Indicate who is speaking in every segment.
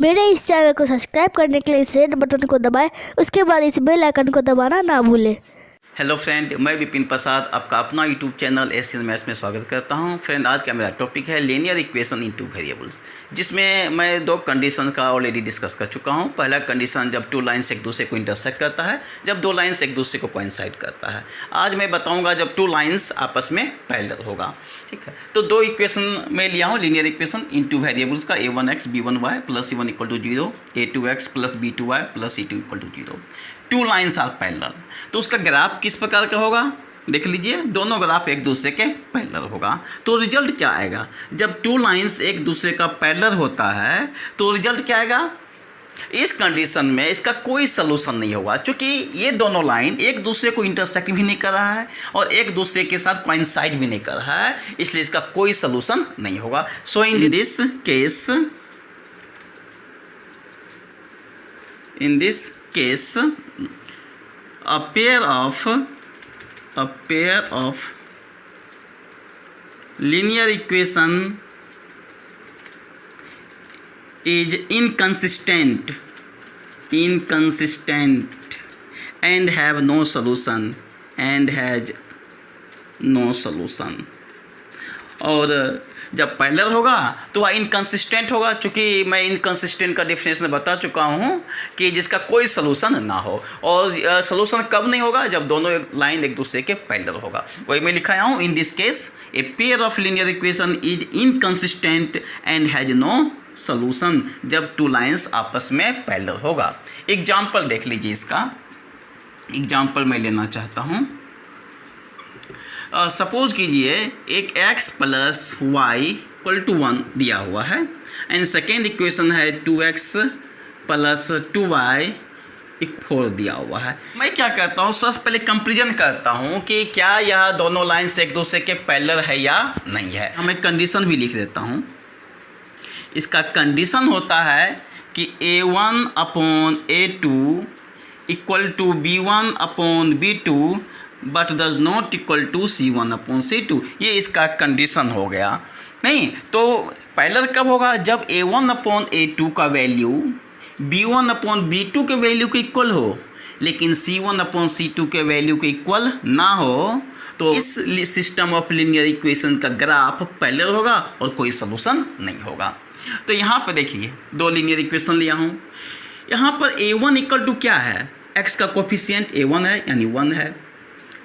Speaker 1: मेरे इस चैनल को सब्सक्राइब करने के लिए इस रेड बटन को दबाएं, उसके बाद इस बेल आइकन को दबाना ना भूलें।
Speaker 2: हेलो फ्रेंड, मैं विपिन प्रसाद आपका अपना यूट्यूब चैनल एशियन मैथ्स में स्वागत करता हूं। फ्रेंड, आज का मेरा टॉपिक है linear equation in two variables, जिसमें मैं दो कंडीशन का ऑलरेडी डिस्कस कर चुका हूं। पहला कंडीशन जब टू लाइन्स एक दूसरे को इंटरसेक्ट करता है, जब दो लाइन्स एक दूसरे को कोइंसाइड करता है। आज मैं बताऊंगा जब टू लाइन्स आपस में पैरेलल होगा। ठीक है, तो दो इक्वेशन में लिया हूँ linear equation in two variables का, a1x b1y plus c1 equal to 0, a2x plus b2y plus c2 equal to 0। Two lines are parallel, तो उसका ग्राफ किस प्रकार का होगा देख लीजिए। दोनों ग्राफ एक दूसरे के पैरेलल होगा, तो रिजल्ट क्या आएगा जब टू लाइन्स एक दूसरे का पैरेलल होता है, तो रिजल्ट क्या आएगा। इस कंडीशन में इसका कोई सलूशन नहीं होगा, क्योंकि ये दोनों लाइन एक दूसरे को इंटरसेक्ट भी नहीं कर रहा है और एक दूसरे के साथ कोइंसाइड भी नहीं कर रहा है, इसलिए इसका कोई सलूशन नहीं होगा। So in this case a pair of linear equation is inconsistent and have no solution और जब पैरेलल होगा तो वह इनकंसिस्टेंट होगा, क्योंकि मैं इनकंसिस्टेंट का डेफिनेशन बता चुका हूँ कि जिसका कोई सलूशन ना हो। और सलूशन कब नहीं होगा, जब दोनों लाइन एक दूसरे के पैरेलल होगा। वही मैं लिखाया हूँ, in this case a pair of linear equation is inconsistent and has no solution, जब टू लाइन्स आपस में पैरेलल होगा। एग्जाम्पल देख लीजिए, इसका एग्जाम्पल मैं लेना चाहता हूँ। सपोज कीजिए एक x plus y equal to 1 दिया हुआ है, एंड सेकेंड इक्वेशन है 2x प्लस 2y 4 दिया हुआ है। मैं क्या करता हूँ, सबसे पहले कंपेरिजन करता हूँ कि क्या यह दोनों लाइन्स एक दूसरे के पैरेलल है या नहीं है। हम एक कंडीशन भी लिख देता हूँ। इसका कंडीशन होता है कि a1 upon a2 equal to b1 upon b2 but does not equal to c1 upon c2। ये इसका कंडीशन हो गया। नहीं तो पैरेलल कब होगा, जब a1 अपॉन a2 का वैल्यू b1 अपॉन b2 के वैल्यू के इक्वल हो, लेकिन c1 अपॉन c2 के वैल्यू के इक्वल ना हो, तो इस सिस्टम ऑफ लीनियर इक्वेशन का ग्राफ पैरेलल होगा और कोई सलूशन नहीं होगा। तो यहाँ पर देखिए दो लीनियर इक्वेशन लिया हूँ। यहाँ पर a1 इक्वल टू क्या है, x का कोफिशिएंट a1 है यानी 1 है,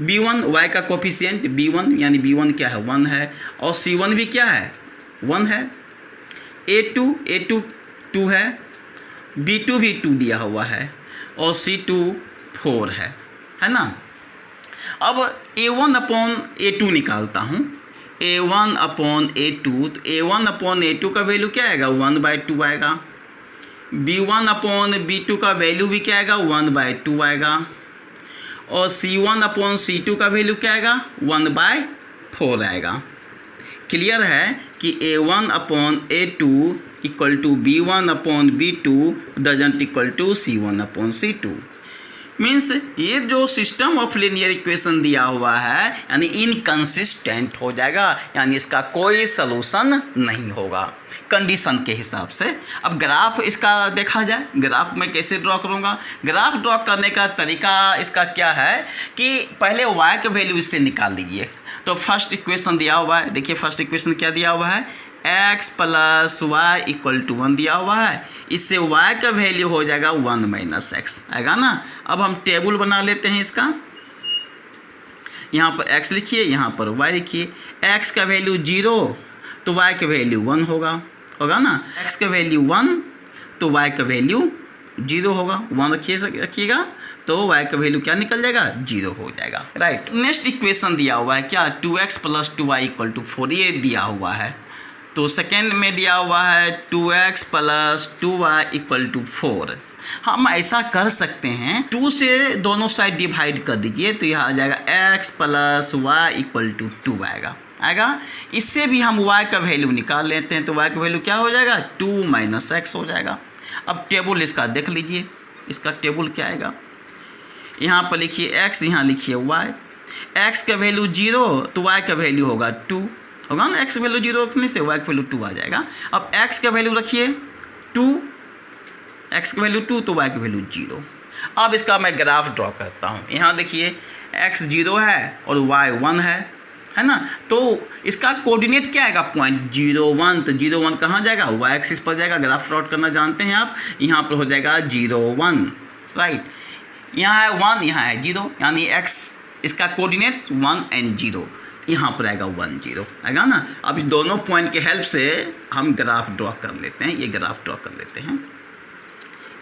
Speaker 2: b1 y का कोफिशिएंट b1 यानी b1 क्या है 1 है, और c1 भी क्या है 1 है, a2 2 है, b2 भी 2 दिया हुआ है, और c2 4 है ना। अब a1 अपॉन a2 निकालता हूँ। a1 अपॉन a2, तो a1 अपॉन a2 का वैल्यू क्या आएगा 1/2 आएगा। b1 अपॉन b2 का वैल्यू भी क्या आएगा 1/2 आएगा, और c1 अपॉन c2 का वैल्यू क्या आएगा 1/4 आएगा। क्लियर है कि a1 upon a2 equal to b1 upon b2 doesn't equal to c1 upon c2। Means ये जो सिस्टम ऑफ लीनियर इक्वेशन दिया हुआ है यानी इनकंसिस्टेंट हो जाएगा, यानी इसका कोई सलूशन नहीं होगा कंडीशन के हिसाब से। अब ग्राफ इसका देखा जाए, ग्राफ मैं कैसे ड्रॉ करूँगा। ग्राफ ड्रॉ करने का तरीका इसका क्या है कि पहले y का वैल्यू इससे निकाल लीजिए। तो फर्स्ट इक्वेशन दिया हुआ है, देखिए फर्स्ट इक्वेशन क्या दिया हुआ है, x plus y equal to 1 दिया हुआ है। इससे y का वैल्यू हो जाएगा 1 माइनस एक्स आएगा ना। अब हम टेबल बना लेते हैं इसका। यहाँ पर x लिखिए, यहाँ पर y लिखिए। x का वैल्यू 0 तो y का वैल्यू 1 होगा ना। x का वैल्यू 1 तो y का वैल्यू 0 होगा, 1 रखिएगा तो y का वैल्यू क्या निकल जाएगा 0 हो जाएगा, राइट। नेक्स्ट इक्वेशन दिया हुआ है क्या 2x plus 2y equal to 4, ये दिया हुआ है। तो सेकेंड में दिया हुआ है 2x plus 2y equal to 4। हम ऐसा कर सकते हैं, 2 से दोनों साइड डिवाइड कर दीजिए तो यह आ जाएगा x plus y equal to 2 आएगा। इससे भी हम y का वैल्यू निकाल लेते हैं, तो y का वैल्यू क्या हो जाएगा 2 माइनस एक्स हो जाएगा। अब टेबल इसका देख लीजिए, इसका टेबल क्या आएगा। यहाँ पर लिखिए x, यहाँ लिखिए y। x का वैल्यू 0 तो y का वैल्यू होगा 2 होगा ना। x वैल्यू 0 रखने से y का वैल्यू 2 आ जाएगा। अब x का वैल्यू रखिए 2 x की वैल्यू 2 तो y की वैल्यू 0। अब इसका मैं ग्राफ ड्रॉ करता हूँ। यहाँ देखिए x 0 है और y 1 है ना। तो इसका कोऑर्डिनेट क्या आएगा, पॉइंट 0 1। तो 0 1 कहाँ जाएगा, y एक्सिस पर जाएगा। ग्राफ प्लॉट करना जानते हैं आप, यहाँ पर हो जाएगा 0 1, राइट। यहाँ है 1, यहाँ है 0, यानी x इसका कोऑर्डिनेट्स 1 एंड 0, यहाँ पर आएगा 1 0 आएगा ना। अब इस दोनों पॉइंट के हेल्प से हम ग्राफ ड्रॉ कर लेते हैं। ये ग्राफ ड्रॉ कर लेते हैं।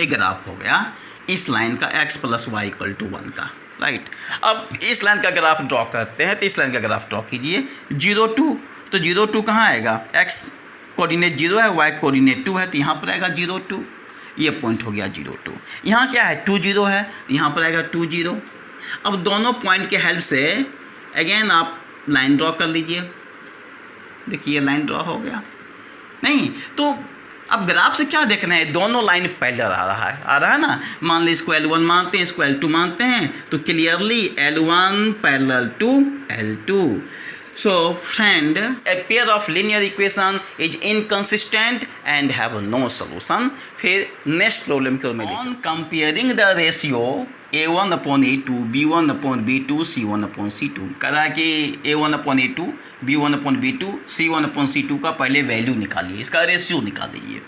Speaker 2: एक ग्राफ हो गया इस लाइन का x plus y equal to 1 का, राइट। अब इस लाइन का ग्राफ ड्रॉ करते हैं। तो इस लाइन का ग्राफ ड्रॉ कीजिए 0 2। तो 0 2 कहाँ आएगा, x कोऑर्डिनेट 0 है, y कोऑर्डिनेट 2 है, तो यहाँ पर आएगा 0 2। ये पॉइंट हो गया 0 2। यहाँ क्या है 2 0 है, यहाँ पर आएगा 2 0। अब दोनों पॉइंट के हेल्प से अगेन आप लाइन ड्रॉ कर लीजिए। देखिए लाइन ड्रॉ हो गया नहीं। तो अब ग्राफ से क्या देखना है, दोनों लाइन पैरेलल आ रहा है ना। मान लीजिए इसको L1 मानते हैं, इसको L2 मानते हैं, तो clearly L1 parallel to L2। So friend, a pair of linear equation is inconsistent and have no solution। फिर नेक्स्ट प्रॉब्लम की ओर में देखिए। Comparing the ratio A1 upon A2, B1 upon B2, C1 upon C2। कह रहा है कि A1 upon A2, B1 upon B2, C1 upon C2 का पहले वैल्यू निकालिए, इसका रेशियो निकाल दीजिए।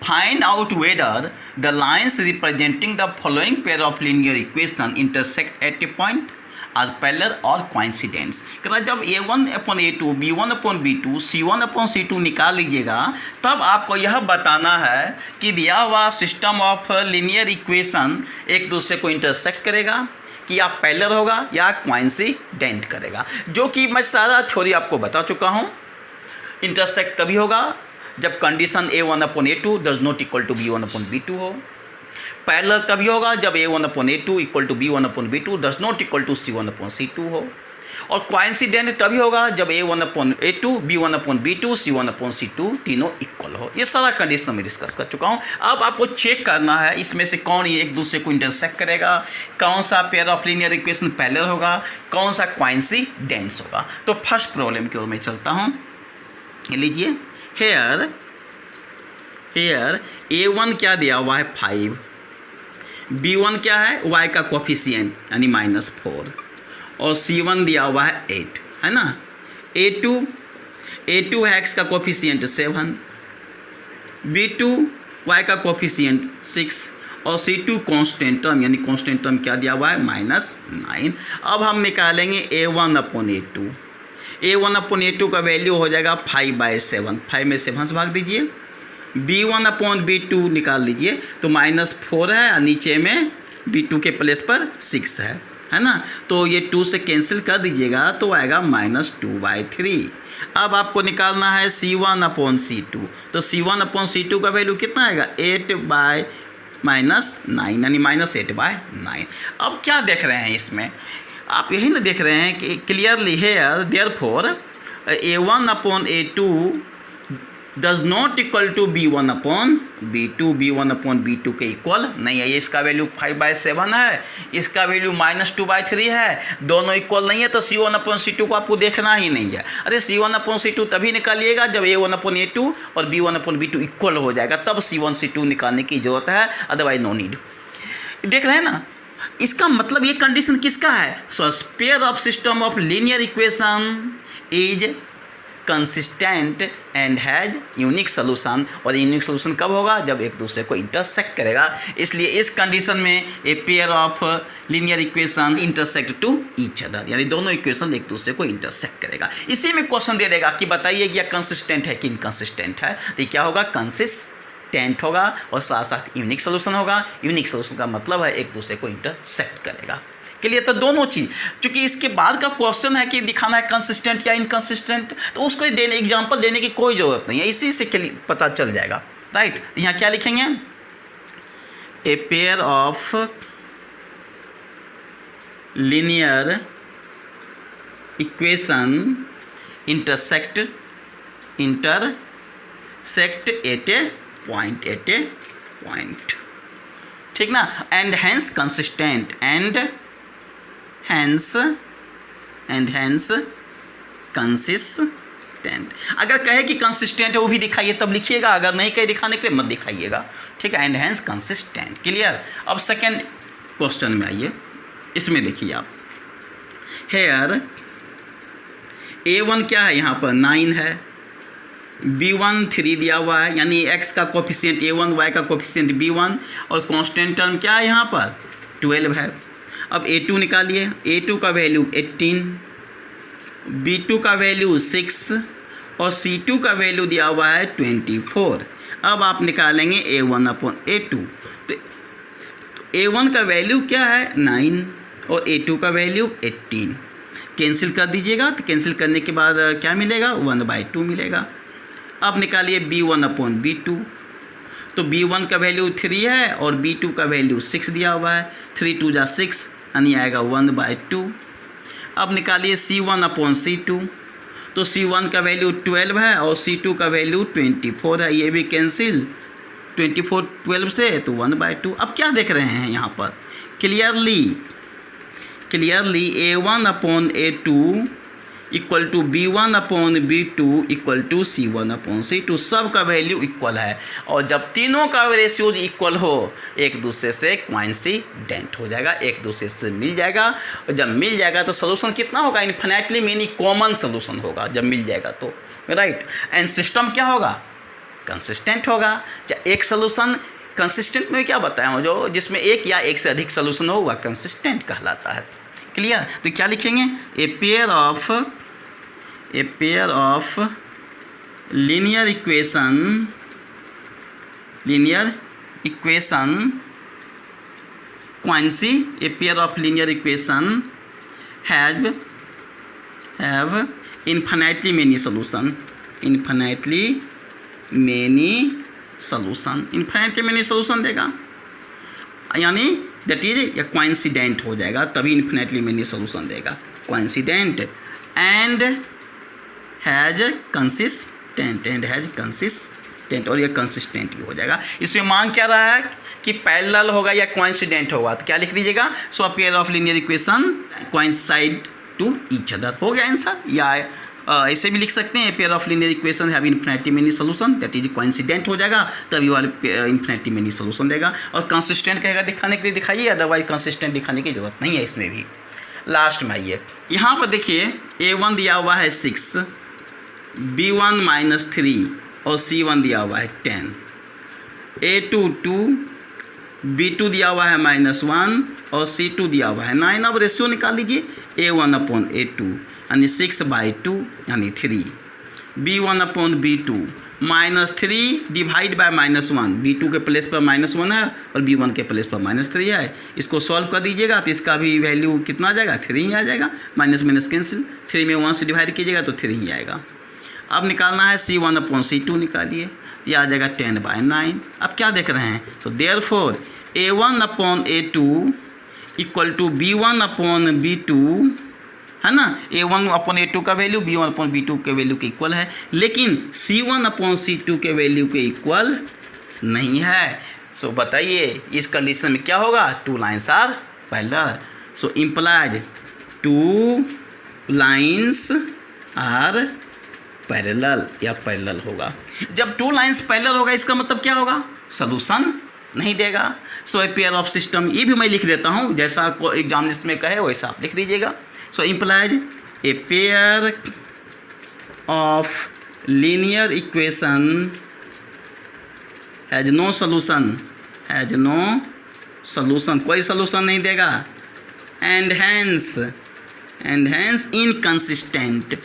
Speaker 2: Find out whether the lines representing the following pair of linear equation intersect at a point are parallel और कोइंसिडेंस। कह जब A1 upon A2, B1 upon B2, C1 upon C2 निकाल लीजिएगा, तब आपको यह बताना है कि दिया हुआ सिस्टम ऑफ लीनियर इक्वेशन एक दूसरे को इंटरसेक्ट करेगा कि या पैरेलल होगा या कोइंसिडेंट करेगा, जो कि मैं सारा थ्योरी आपको बता चुका हूँ। इंटरसेक्ट तभी होगा जब condition A1 upon A2 does not equal to B1 upon B2 हो। पैरेलल तभी होगा जब A1 upon A2 equal to B1 upon B2 does not equal to C1 upon C2 हो। और कोइंसिडेंट तभी होगा जब A1 upon A2, B1 upon B2, C1 upon C2 तीनों इक्वल हो। ये सारा कंडीशन मैं डिस्कस कर चुका हूँ। अब आपको चेक करना है इसमें से कौन एक दूसरे को इंटरसेक्ट करेगा, कौन सा pair of linear equation parallel होगा, कौन सा कोइंसिडेंस होगा। तो फर्स्ट प्रॉब्लम की ओर मैं चलता हूँ। लीजिए हेयर A1 क्या दिया हुआ है 5, B1 क्या है y का कोफिशिएंट यानी -4, और C1 दिया हुआ है 8 है ना। A2 है x का कोफिशिएंट 7, B2 y का कोफिशिएंट 6, और C2 कांस्टेंट टर्म यानी कांस्टेंट टर्म क्या दिया हुआ है -9। अब हम निकालेंगे A1 upon A2। A1 upon A2 का वैल्यू हो जाएगा 5/7, 5 में 7 से भाग दीजिए। B1 अपॉन B2 निकाल लीजिए तो -4 है, और नीचे में B2 के प्लेस पर 6 है ना। तो ये 2 से कैंसिल कर दीजिएगा तो आएगा -2/3। अब आपको निकालना है C1 अपॉन C2। तो C1 अपॉन C2 का वैल्यू कितना आएगा 8/-9 यानी -8/9। अब क्या देख रहे हैं इसमें, आप यही ना देख रहे हैं कि clearly here therefore A1 upon A2 does not equal to B1 upon B2, B1 upon B2 के इक्वल नहीं है। ये इसका वैल्यू 5/7 है, इसका वैल्यू -2/3 है, दोनों इक्वल नहीं है। तो C1 अपॉन C2 को आपको देखना ही नहीं है। अरे C1 अपॉन C2 तभी निकालिएगा जब A1 अपॉन A2 और B1 अपॉन B2 इक्वल हो जाएगा, तब C1 C2 निकालने की जरूरत है, अदरवाइज नो नीड। देख रहे हैं ना, इसका मतलब ये कंडीशन किसका है। So pair of system of linear equation is consistent and has unique solution. और यूनिक सोल्यूशन कब होगा, जब एक दूसरे को इंटरसेक्ट करेगा। इसलिए इस कंडीशन में a pair of linear equation intersect to each other, यानी दोनों इक्वेशन एक दूसरे को इंटरसेक्ट करेगा। इसी में क्वेश्चन दे देगा कि बताइए कि यह कंसिस्टेंट है कि इनकंसिस्टेंट है। तो क्या होगा, कंसिस्टेंट होगा और साथ साथ यूनिक सोल्यूशन होगा। यूनिक सोल्यूशन का मतलब है एक दूसरे को इंटरसेक्ट करेगा। के लिए तो दोनों चीज़, क्योंकि इसके बाद का क्वेश्चन है कि दिखाना है कंसिस्टेंट या इनकंसिस्टेंट, तो उसको देने एग्जांपल देने की कोई ज़रूरत नहीं है, इसी से पता चल जाएगा, राइट। यहाँ क्या लिखेंगे, a pair of linear equation intersect at a point, ठीक ना, and hence consistent and hence consistent consistent. अगर कहे कि कंसिस्टेंट है वो भी दिखाइए तब लिखिएगा, अगर नहीं कहे दिखाने के लिए मत दिखाइएगा, ठीक है। And hence consistent, clear. अब सेकेंड क्वेश्चन में आइए, इसमें देखिए आप, हेयर A1 क्या है यहाँ पर 9 है, B1 3 दिया हुआ है, यानी x का कोफिशिएंट A1, y का कोफिशिएंट B1 और कांस्टेंट टर्म क्या है यहाँ पर 12 है। अब A2 निकालिए, A2 का वैल्यू 18, B2 का वैल्यू 6 और C2 का वैल्यू दिया हुआ है 24। अब आप निकालेंगे A1 अपॉन A2, तो A1 का वैल्यू क्या है 9 और A2 का वैल्यू 18, कैंसिल कर दीजिएगा, तो कैंसिल करने के बाद क्या मिलेगा 1/2 मिलेगा। अब निकालिए B1 अपॉन B2, तो B1 का वैल्यू 3 है और B2 का वैल्यू 6 दिया हुआ है, 3 2 जा 6 यानी आएगा 1/2। अब निकालिए C1 अपॉन C2, तो C1 का वैल्यू 12 है और C2 का वैल्यू 24 है, ये भी कैंसिल 24 12 से, तो 1/2। अब क्या देख रहे हैं यहाँ पर clearly A1 upon A2 equal to B1 upon B2 equal to C1 upon C2, सब का वैल्यू इक्वल है। और जब तीनों का रेशियो इक्वल हो एक दूसरे से कोइंसिडेंट हो जाएगा, एक दूसरे से मिल जाएगा। और जब मिल जाएगा तो सोल्यूशन कितना होगा, इन्फिनिटली मेनी कॉमन सोल्यूशन होगा जब मिल जाएगा तो, राइट। एंड सिस्टम क्या होगा, कंसिस्टेंट होगा। एक सोल्यूशन कंसिस्टेंट में क्या बताया हूँ, जो जिसमें एक या एक से अधिक सोल्यूशन हो वह कंसिस्टेंट कहलाता है, क्लियर। तो क्या लिखेंगे, a pair of linear equation क्वांसी, a pair of linear equation have infinitely many solution, infinitely many solution देगा, यानी दैट इज या कोइंसिडेंट हो जाएगा, तभी इन्फिनिटली मेनी सोल्यूशन देगा, कोइंसिडेंट एंड हैज कंसिस्टेंट और ये कंसिस्टेंट भी हो जाएगा। इसमें मांग क्या रहा है कि पैरेलल होगा या कोइंसिडेंट होगा, तो क्या लिख दीजिएगा, so pair of linear equation coincide to each other, हो गया आंसर। या ऐसे भी लिख सकते हैं, pair of linear equation have infinitely many solution, that is coincident हो जाएगा तभी वाले इन्फिनिटली मेनी सोल्यूशन देगा। और कंसिस्टेंट कहेगा दिखाने के लिए दिखाइए, अदरवाइज कंसिस्टेंट दिखाने की जरूरत नहीं है इसमें भी। लास्ट में आइए, यहाँ पर देखिए A1 दिया हुआ है 6, B1 -3 और C1 दिया हुआ है 10, A2 2, B2 दिया हुआ है -1 और C2 दिया हुआ है 9। अब रेशियो निकाल लीजिए, A1 अपॉन A2 यानी 6/2 यानी 3, B1 upon B2 -3 divide by -1, B2 के प्लेस पर -1 है और B1 के प्लेस पर -3 है। इसको सॉल्व कर दीजिएगा तो इसका भी वैल्यू कितना आ जाएगा, 3 ही आ जाएगा, माइनस माइनस कैंसिल, 3 में 1 से डिवाइड कीजिएगा तो 3 ही आएगा। अब निकालना है C1 अपॉन C2 निकालिए, ये आ जाएगा 10/9। अब क्या देख रहे हैं, तो therefore A1 upon A2 equal to B1 upon B2 है ना, A1 अपॉन A2 का वैल्यू B1 अपॉन B2 के वैल्यू के इक्वल है, लेकिन C1 अपॉन C2 के वैल्यू के इक्वल नहीं है। सो बताइए इस कंडीशन में क्या होगा, 2 lines are parallel, so implies 2 lines are parallel या पैरेलल होगा। जब 2 लाइन्स पैरेलल होगा इसका मतलब क्या होगा, सॉल्यूशन नहीं देगा। सो ए पेयर ऑफ सिस्टम, ये भी मैं लिख देता हूँ, जैसा को एग्जाम जिसमें कहे वैसा आप लिख दीजिएगा। सो implies a pair of linear equation has no solution, कोई solution नहीं देगा, and hence inconsistent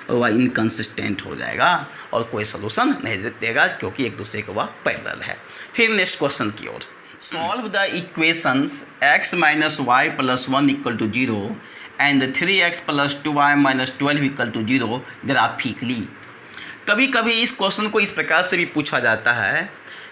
Speaker 2: और वह इनकन्सिस्टेंट हो जाएगा और कोई सोल्यूशन नहीं देगा क्योंकि एक दूसरे के वह पैरेलल है। फिर नेक्स्ट क्वेश्चन की ओर, solve the equations x minus y plus 1 equal to 0 and 3x plus 2y minus 12 equal to 0 graphically. कभी कभी इस क्वेश्चन को इस प्रकार से भी पूछा जाता है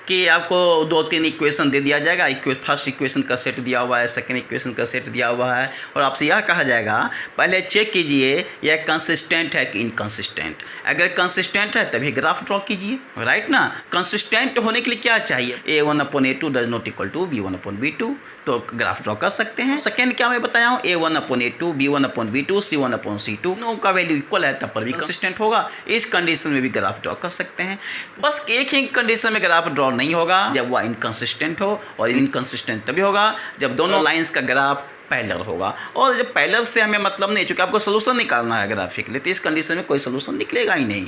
Speaker 2: कि आपको 2-3 इक्वेशन दे दिया जाएगा, फर्स्ट इक्वेशन का सेट दिया हुआ है, सेकंड इक्वेशन का सेट दिया हुआ है, और आपसे यह कहा जाएगा पहले चेक कीजिए यह कंसिस्टेंट है कि इनकंसिस्टेंट। अगर कंसिस्टेंट है तभी ग्राफ ड्रॉ कीजिए, राइट ना। कंसिस्टेंट होने के लिए क्या चाहिए, a1/a2 does not equal to b1/b2, तो ग्राफ ड्रॉ कर सकते हैं। सेकेंड क्या मैं बताया हूँ, a1/a2 b1/b2 c1/c2 दोनों का वैल्यू इक्वल है तब पर भी कंसिस्टेंट होगा। इस कंडीशन में भी ग्राफ ड्रॉ कर सकते हैं। बस एक ही कंडीशन में ग्राफ ड्रॉ नहीं होगा, जब वह इनकंसिस्टेंट हो, और इनकंसिस्टेंट तभी होगा जब दोनों लाइंस का ग्राफ पैरेलल होगा। और जब पैरेलल से हमें मतलब नहीं, चूँकि आपको सोल्यूशन निकालना है ग्राफिकली, तो इस कंडीशन में कोई सोल्यूशन निकलेगा ही नहीं,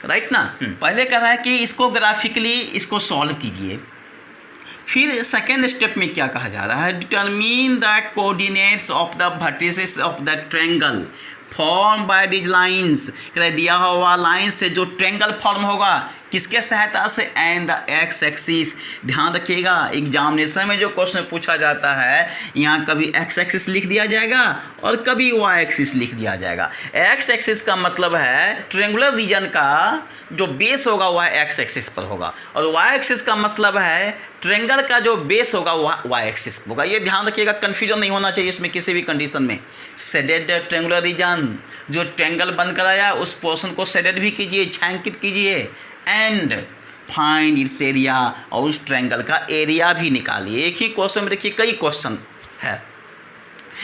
Speaker 2: राइट ना। पहले कह रहा है कि इसको ग्राफिकली इसको सॉल्व कीजिए। फिर सेकेंड स्टेप में क्या कहा जा रहा है, determine the coordinates of the vertices of the triangle form by these lines. दिया हुआ लाइन से जो ट्रायंगल फॉर्म होगा किसके सहायता से, एंड द एक्स एक्सिस। ध्यान रखिएगा एग्जामिनेशन में जो क्वेश्चन पूछा जाता है यहाँ कभी एक्स एक्सिस लिख दिया जाएगा और कभी वाई एक्सिस लिख दिया जाएगा। एक्स एक्सिस का मतलब है ट्रायंगुलर रीजन का जो बेस होगा वह एक्स एक्सिस पर होगा, और वाई एक्सिस का मतलब है ट्रायंगल का जो बेस होगा वह वाई एक्सिस पर होगा। ये ध्यान रखिएगा, कन्फ्यूजन नहीं होना चाहिए इसमें किसी भी कंडीशन में। शेडेड ट्रायंगुलर रीजन, जो ट्रायंगल बन कराया उस पोर्शन को शेडेड भी कीजिए, छायांकित कीजिए, एंड फाइंड इट्स एरिया, और उस ट्रायंगल का एरिया भी निकालिए। एक ही क्वेश्चन में देखिए कई क्वेश्चन है।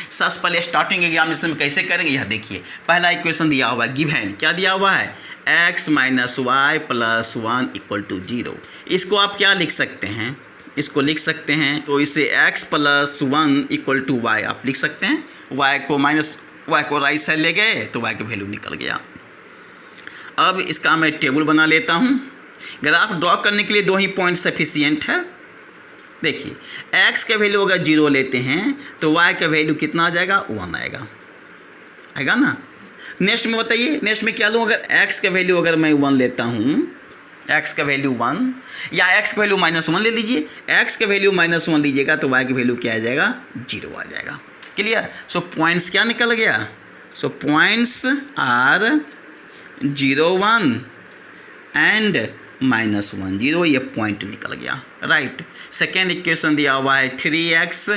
Speaker 2: सबसे पहले स्टार्टिंग एग्जामिनेशन में कैसे करेंगे यह देखिए। पहला इक्वेशन दिया हुआ है, गिवन क्या दिया हुआ है, x - y + 1 = 0। इसको आप क्या लिख सकते हैं, इसको लिख सकते हैं तो इसे x + 1 = y आप लिख सकते हैं। y को राइट साइड ले गए तो y का वैल्यू निकल गया। अब इसका मैं टेबल बना लेता हूँ। ग्राफ ड्रॉ करने के लिए 2 ही पॉइंट सफिशियंट है। देखिए x का वैल्यू अगर 0 लेते हैं तो y का वैल्यू कितना आ जाएगा, 1 आएगा ना। नेक्स्ट में बताइए, नेक्स्ट में क्या लूँ, अगर x का वैल्यू अगर मैं 1 लेता हूँ, x का वैल्यू 1 या x का वैल्यू -1 ले लीजिए, x का वैल्यू -1 लीजिएगा तो y का वैल्यू क्या आ जाएगा, 0 आ जाएगा। क्लियर। सो पॉइंट्स क्या निकल गया, सो पॉइंट्स आर 0, 1 एंड -1, 0, ये पॉइंट निकल गया, राइट। सेकेंड इक्वेशन दिया हुआ है 3x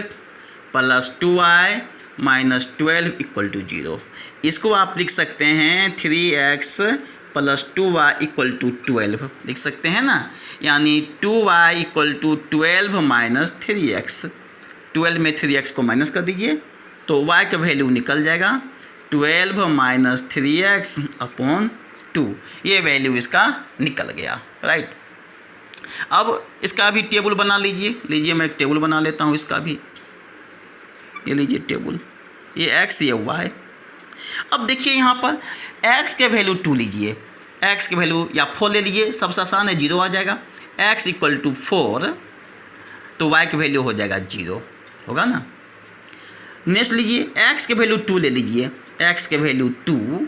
Speaker 2: + 2y - 12 = 0। इसको आप लिख सकते हैं 3x + 2y = 12 लिख सकते हैं ना, यानी 2y = 12 - 3x। 12 में 3x को माइनस कर दीजिए तो y का वैल्यू निकल जाएगा 12 - 3x/2। ये वैल्यू इसका निकल गया, राइट। अब इसका भी टेबल बना लीजिए मैं एक टेबल बना लेता हूँ इसका भी। ये लीजिए टेबल, ये x ये y। अब देखिए यहाँ पर x के वैल्यू 2 लीजिए, x के वैल्यू या 4 ले लीजिए, सबसे आसान है 0 आ जाएगा। x = 4 तो y की वैल्यू हो जाएगा 0, होगा ना। नेक्स्ट लीजिए x के वैल्यू 2 ले लीजिए, x के वैल्यू 2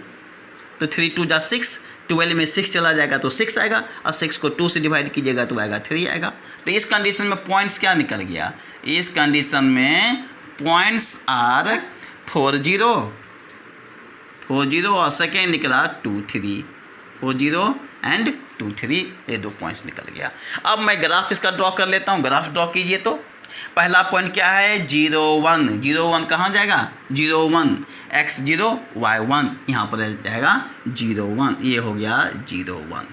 Speaker 2: तो 3 × 2 = 6, 12 में 6 चला जाएगा तो 6 आएगा, और 6 को 2 से डिवाइड कीजिएगा तो आएगा 3 आएगा। तो इस कंडीशन में पॉइंट्स क्या निकल गया, इस कंडीशन में पॉइंट्स आर 4, 0 और सेकेंड निकला 2, 3, 4, 0 एंड 2, 3, ये 2 पॉइंट्स निकल गया। अब मैं ग्राफ इसका ड्रॉ कर लेता हूँ। ग्राफ ड्रॉ कीजिए तो पहला पॉइंट क्या है, 0, 1, 0, 1 कहाँ जाएगा, 0, 1, x 0 y 1, यहाँ पर जाएगा 0, 1, ये हो गया 0, 1।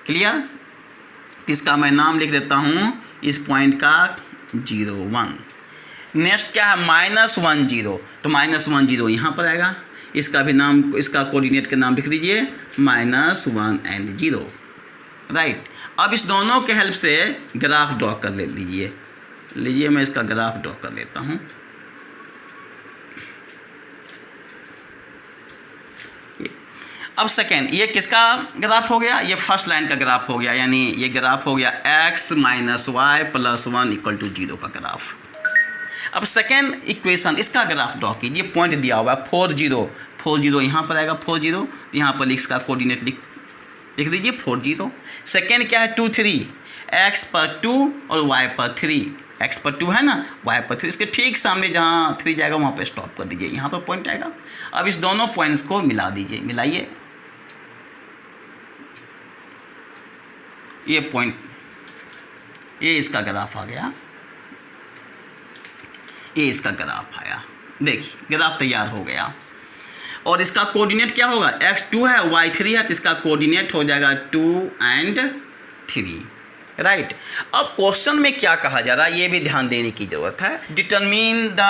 Speaker 2: क्लियर। इसका मैं नाम लिख देता हूँ इस पॉइंट का 0, 1। नेक्स्ट क्या है, -1, 0 तो -1, 0 यहाँ पर आएगा। इसका भी नाम, इसका कोऑर्डिनेट का नाम लिख दीजिए -1 एंड 0, राइट। अब इस दोनों के हेल्प से ग्राफ ड्रॉ कर लीजिए मैं इसका ग्राफ ड्रॉ कर लेता हूँ। अब सेकेंड, ये किसका ग्राफ हो गया, ये फर्स्ट लाइन का ग्राफ हो गया, यानी ये ग्राफ हो गया x - y + 1 = 0 का ग्राफ। अब सेकेंड इक्वेशन इसका ग्राफ ड्रॉ कीजिए। पॉइंट दिया हुआ है 4, 0 यहाँ पर आएगा, 4, 0 यहाँ पर इसका कोऑर्डिनेट लिख दीजिए 4, 0। सेकेंड क्या है 2, 3, x पर 2 और y पर 3, x पर 2 है ना, y पर 3, इसके ठीक सामने जहाँ 3 जाएगा वहाँ पर स्टॉप कर दीजिए, यहाँ पर पॉइंट आएगा। अब इस दोनों पॉइंट्स को मिला दीजिए, मिलाइए, ये पॉइंट ये इसका ग्राफ आ गया, ये इसका ग्राफ आया। देखिए ग्राफ तैयार हो गया और इसका कोऑर्डिनेट क्या होगा, x2 है y3 है, तो इसका कोऑर्डिनेट हो जाएगा 2 and 3, राइट। अब क्वेश्चन में क्या कहा जा रहा है ये भी ध्यान देने की जरूरत है। Determine the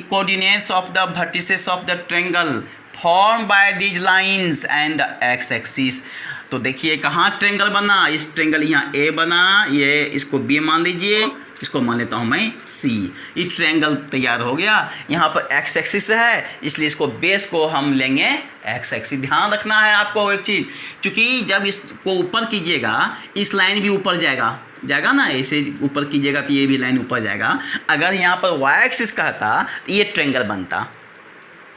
Speaker 2: coordinates of the vertices of the triangle form by these lines and the x axis. तो देखिए कहाँ ट्रायंगल बना, इस ट्रायंगल यहाँ ए बना, ये इसको बी मान लीजिए, इसको मान लेता हूँ मैं सी। ये ट्रायंगल तैयार हो गया। यहाँ पर एक्स एक्सिस है इसलिए इसको बेस को हम लेंगे एक्स एक्सिस। ध्यान रखना है आपको एक चीज़, क्योंकि जब इसको ऊपर कीजिएगा इस लाइन भी ऊपर जाएगा ना, ऐसे ऊपर कीजिएगा तो ये भी लाइन ऊपर जाएगा। अगर यहाँ पर वाई एक्सिस कहता तो ये ट्रायंगल बनता।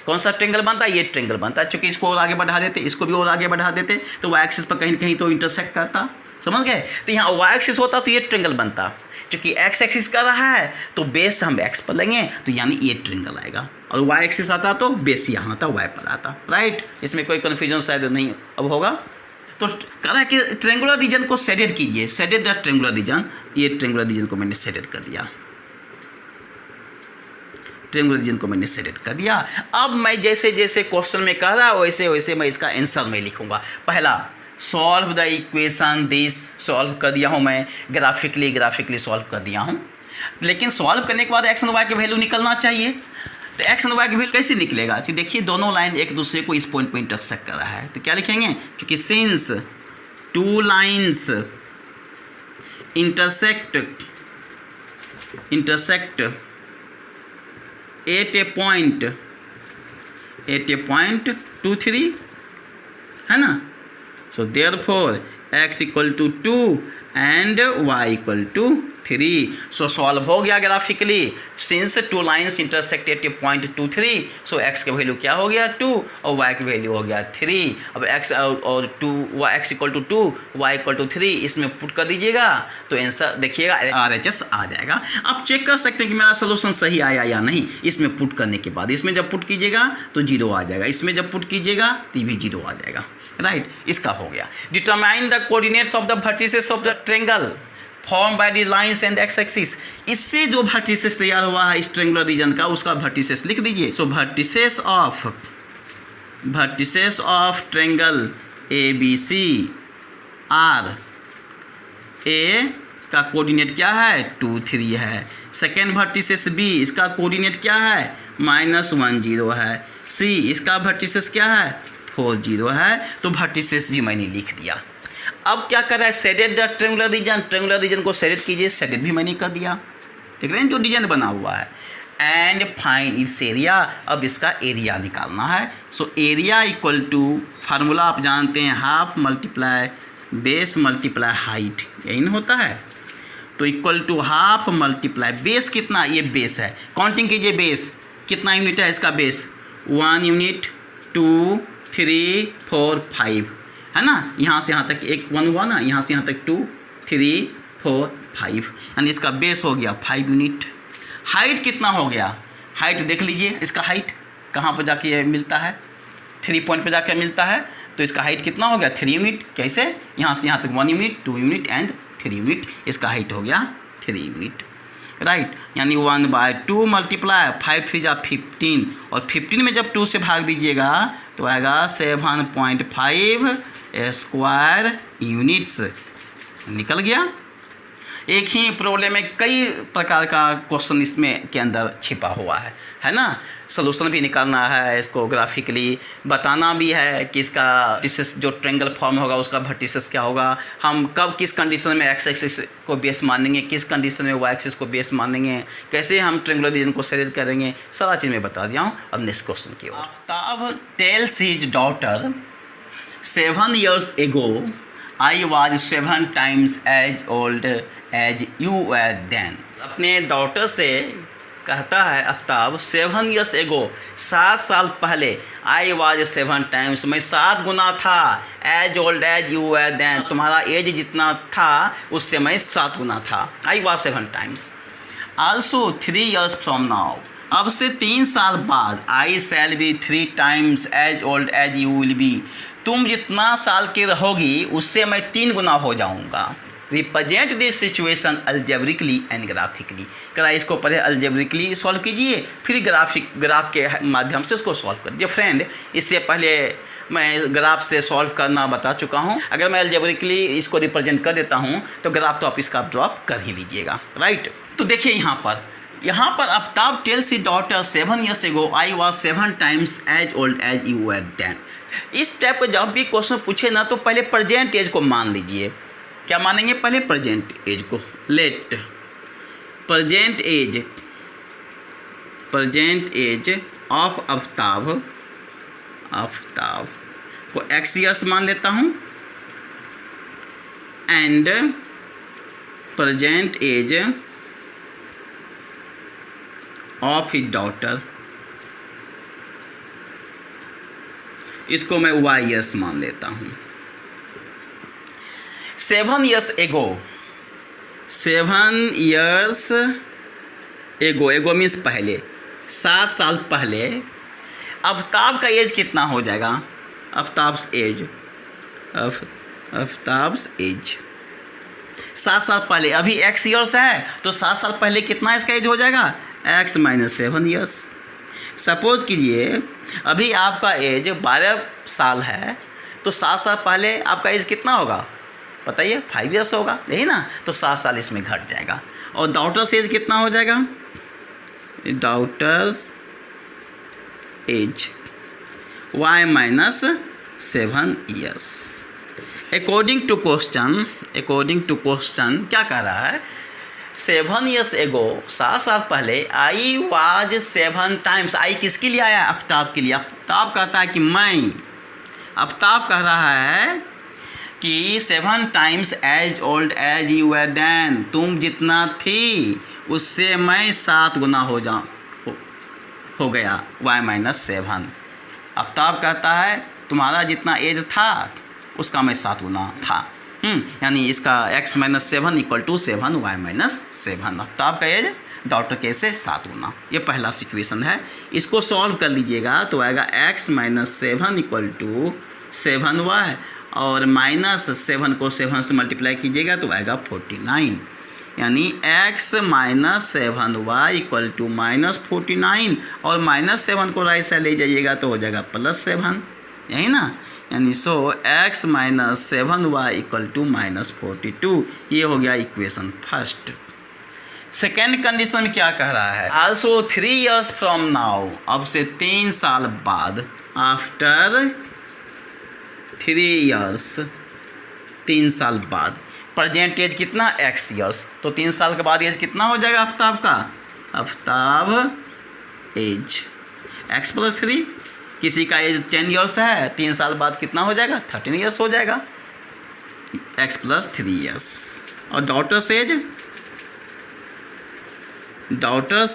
Speaker 2: कौन सा ट्रायंगल बनता है, ये ट्रायंगल बनता है। चूँकि इसको और आगे बढ़ा देते, इसको भी और आगे बढ़ा देते तो वाई एक्सिस पर कहीं कहीं तो इंटरसेक्ट करता, समझ गए। तो यहाँ वाई एक्सिस होता तो ये ट्रायंगल बनता। क्योंकि एक्स एक्सिस कर रहा है तो बेस हम एक्स पर लेंगे तो यानी ये ट्रायंगल आएगा, और वाई एक्सिस आता तो बेस यहाँ आता, वाई पर आता, राइट। इसमें कोई कन्फ्यूजन शायद नहीं अब होगा। तो कह रहा है कि ट्रायंगुलर रीजन को शेडेड कीजिए, शेडेड द ट्रायंगुलर रीजन। ये ट्रायंगुलर रीजन को मैंने शेडेड कर दिया, ट्रायंगुलर रीजन को मैंने सेलेक्ट कर दिया। अब मैं जैसे जैसे क्वेश्चन में कह रहा वैसे वैसे मैं इसका आंसर में लिखूंगा। पहला solve the equation this, solve कर दिया हूँ मैं, ग्राफिकली सॉल्व कर दिया हूँ। लेकिन सॉल्व करने के बाद एक्स एंड वाई की वैल्यू निकलना चाहिए। तो एक्स एंड वाई की वैल्यू कैसे निकलेगा, तो देखिए दोनों लाइन एक दूसरे को इस पॉइंट पर इंटरसेक्ट कर रहा है तो क्या लिखेंगे, क्योंकि since two lines intersect at a point 2 3 है ना। So therefore x equal to 2 and y equal to 3। So solve हो गया graphically. Since two lines intersect at a point 2 3, so x का वैल्यू क्या हो गया 2 और y की वैल्यू हो गया 3। अब x और 2 x equal to 2 y equal to 3 इसमें पुट कर दीजिएगा तो आंसर देखिएगा RHS आ जाएगा। आप चेक कर सकते हैं कि मेरा सोल्यूशन सही आया या नहीं इसमें पुट करने के बाद। इसमें जब पुट कीजिएगा तो 0 आ जाएगा, इसमें जब पुट कीजिएगा तो भी 0 आ जाएगा, राइट। इसका हो गया। Determine the coordinates of the vertices of the triangle form by the lines and x axis. इससे जो वर्टिसेस तैयार हुआ है इस ट्रायंगुलर रीजन का उसका वर्टिसेस लिख दीजिए। So vertices of triangle ABC are, A का कोऑर्डिनेट क्या है 2 3 है। सेकेंड वर्टिसेस B, इसका कोऑर्डिनेट क्या है -1 0 है। C, इसका वर्टिसेस क्या है 4 0 है। तो वर्टिसेस भी मैंने लिख दिया। अब क्या कर रहा है, shaded the triangular region, triangular region को शेडेड कीजिए, शेडेड भी मैंने कर दिया, देख रहे हैं जो डिजाइन बना हुआ है। एंड फाइंड इट्स एरिया, अब इसका एरिया निकालना है। So area equal to, formula आप जानते हैं, half multiply base multiply height, यही ना होता है। तो equal to half multiply base कितना, ये बेस है, काउंटिंग कीजिए बेस कितना यूनिट है इसका, बेस 1 यूनिट 2 3 4 5 है ना। यहाँ से यहाँ तक 1 1 हुआ ना, यहाँ से यहाँ तक 2 3 4 5, यानी इसका बेस हो गया 5 यूनिट। हाइट कितना हो गया, हाइट देख लीजिए, इसका हाइट कहाँ पर जाके मिलता है 3 पॉइंट पर जाके मिलता है। तो इसका हाइट कितना हो गया 3 यूनिट। कैसे, यहाँ से यहाँ तक 1 यूनिट 2 यूनिट एंड 3 यूनिट, इसका हाइट हो गया 3 यूनिट, राइट। यानी 1/2 मल्टीप्लाई 5 3 जा 15, और 15 में जब 2 से भाग दीजिएगा तो आएगा 7.5 स्क्वायर यूनिट्स, निकल गया। एक ही प्रॉब्लम में कई प्रकार का क्वेश्चन इसमें के अंदर छिपा हुआ है ना। सलूशन भी निकालना है, इसको ग्राफिकली बताना भी है कि इसका वर्टिसेस जो ट्रायंगल फॉर्म होगा उसका वर्टिसेस क्या होगा, हम कब किस कंडीशन में एक्स एक्सिस को बेस मानेंगे, किस कंडीशन में वाई एक्सिस को बेस मानेंगे, कैसे हम ट्रायंगुलर रीजन को सेलेक्ट करेंगे, सारा चीज़ मैं बता दिया हूँ। अब नेक्स्ट क्वेश्चन की ओर। Aftab tells his daughter 7 years ago I was 7 times as old as you were then। अपने डॉटर से कहता है आफ्ताब 7 years ago, 7 साल पहले, I was 7 times, मैं 7 गुना था, as old as you were then, तुम्हारा एज जितना था उससे मैं 7 गुना था, I was 7 times। Also 3 years from now, अब से 3 साल बाद, I shall be 3 times as old as you will be, तुम जितना साल की रहोगी उससे मैं 3 गुना हो जाऊंगा। Represent this situation algebraically and graphically. करा इसको पहले अलजेब्रिकली सॉल्व कीजिए, फिर ग्राफ के माध्यम से उसको सॉल्व कर दिए। फ्रेंड, इससे पहले मैं ग्राफ से सॉल्व करना बता चुका हूँ। अगर मैं अलजेब्रिकली इसको रिप्रेजेंट कर देता हूँ तो ग्राफ तो आप इसका ड्रॉप कर ही लीजिएगा, राइट। तो देखिए यहाँ पर Aftab tells his daughter 7 years ago I was 7 times as old as you were then। इस टाइप का जब भी क्वेश्चन पूछे ना तो पहले प्रेजेंट एज को मान लीजिए। क्या मानेंगे? पहले प्रेजेंट एज को। Let present age of Aftab को x years मान लेता हूँ and present age of his daughter, इसको मैं y years मान लेता हूँ। 7 years ago, 7 years ago means पहले, 7 साल पहले आफ्ताब का एज कितना हो जाएगा? आफ्ताब्स एज 7 साल पहले, अभी x years है तो 7 साल पहले कितना इसका एज हो जाएगा? x - 7 years। सपोज कीजिए अभी आपका एज 12 साल है तो 7 साल पहले आपका एज कितना होगा बताइए? 5 years होगा, यही ना। तो 7 साल इसमें घट जाएगा। और डॉटर्स एज कितना हो जाएगा? Daughter's age y - 7 years। According to question क्या कह रहा है? 7 years ago, 7 साल पहले I was 7 times। I किसके लिए आया? आफ्ताब के लिए। आफ्ताब कहता है कि मैं, आफ्ताब कह रहा है कि 7 times as old as you were then। तुम जितना थी उससे मैं 7 गुना हो गया y - 7। आफ्ताब कहता है तुम्हारा जितना एज था उसका मैं 7 गुना था। यानी इसका x - 7 = 7 y - 7। आफ्ताब का एज डॉटर के से 7 गुना। ये पहला सिचुएशन है। इसको सॉल्व कर लीजिएगा तो आएगा x - 7 = 7y और -7 को 7 से मल्टीप्लाई कीजिएगा तो आएगा 49। यानी x - 7y = -49 और -7 को राइट साइड ले जाइएगा तो हो जाएगा +7, यही ना। यानी सो x - 7y = -42। ये हो गया इक्वेशन फर्स्ट। सेकेंड कंडीशन में क्या कह रहा है? आल्सो 3 years फ्रॉम नाउ, अब से 3 साल बाद, आफ्टर 3 years 3 साल बाद, प्रेजेंट एज कितना? x years। तो 3 साल के बाद एज कितना हो जाएगा आफ्ताब का? Aftab age x + 3। किसी का एज 10 years है, 3 साल बाद कितना हो जाएगा? 13 years हो जाएगा, x + 3 years। और डॉटर्स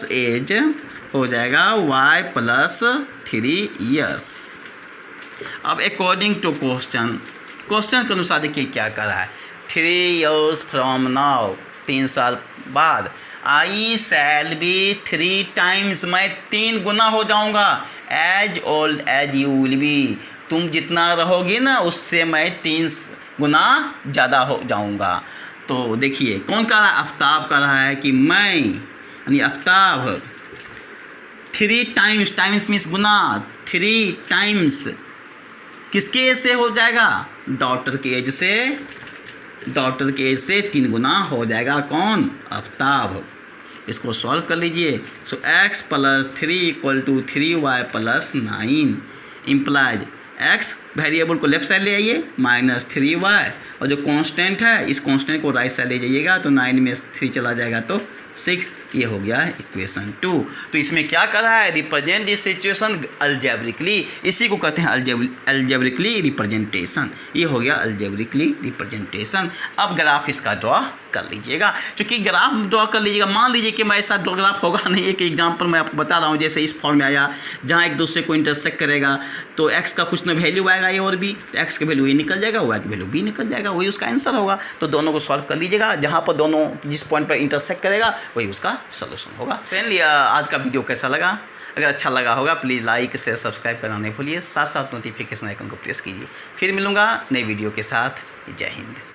Speaker 2: एज हो जाएगा y + 3 years। अब अकॉर्डिंग टू क्वेश्चन के अनुसार देखिए क्या कर रहा है। 3 years फ्रॉम नाउ, 3 साल बाद, I shall be 3 times, मैं 3 गुना हो जाऊंगा, as old as you will be, तुम जितना रहोगी ना उससे मैं 3 गुना ज़्यादा हो जाऊंगा। तो देखिए कौन कह रहा है? आफ्ताब कह रहा है कि मैं, यानी आफ्ताब 3 टाइम्स मीन्स गुना, 3 टाइम्स किसके एज से हो जाएगा? डॉटर के एज से 3 गुना हो जाएगा। कौन? आफ्ताब। इसको सॉल्व कर लीजिए। सो x + 3 = 3y + 9 implies x variable को लेफ्ट साइड ले आइए -3y और जो कांस्टेंट है इस कांस्टेंट को राइट साइड ले जाइएगा तो 9 में 3 चला जाएगा तो 6। ये हो गया इक्वेशन 2। तो इसमें क्या कर रहा है? रिप्रेजेंट दिस सिचुएशन अलजेब्रिकली, इसी को कहते हैं अलजेब्रिकली रिप्रेजेंटेशन। ये हो गया अलजेब्रिकली रिप्रेजेंटेशन। अब ग्राफ इसका ड्रॉ कर लीजिएगा। क्योंकि ग्राफ ड्रॉ कर लीजिएगा, मान लीजिए कि मैं ऐसा ग्राफ होगा नहीं। एक एग्जाम्पल मैं आपको बता रहा हूँ, जैसे इस फॉर्म में आया जहाँ एक दूसरे को इंटरसेक्ट करेगा तो x का कुछ ना वैल्यू आएगा ये और भी, तो x का वैल्यू ये निकल जाएगा, y का वैल्यू b निकल जाएगा, वही उसका आंसर होगा। तो दोनों को सॉल्व कर लीजिएगा, जहाँ पर दोनों जिस पॉइंट पर इंटरसेक्ट करेगा वही उसका सोल्यूशन होगा। फ्रेंड, आज का वीडियो कैसा लगा? अगर अच्छा लगा होगा प्लीज़ लाइक शेयर सब्सक्राइब करना नहीं भूलिए, साथ साथ नोटिफिकेशन आइकन को प्रेस कीजिए। फिर मिलूँगा नई वीडियो के साथ। जय हिंद।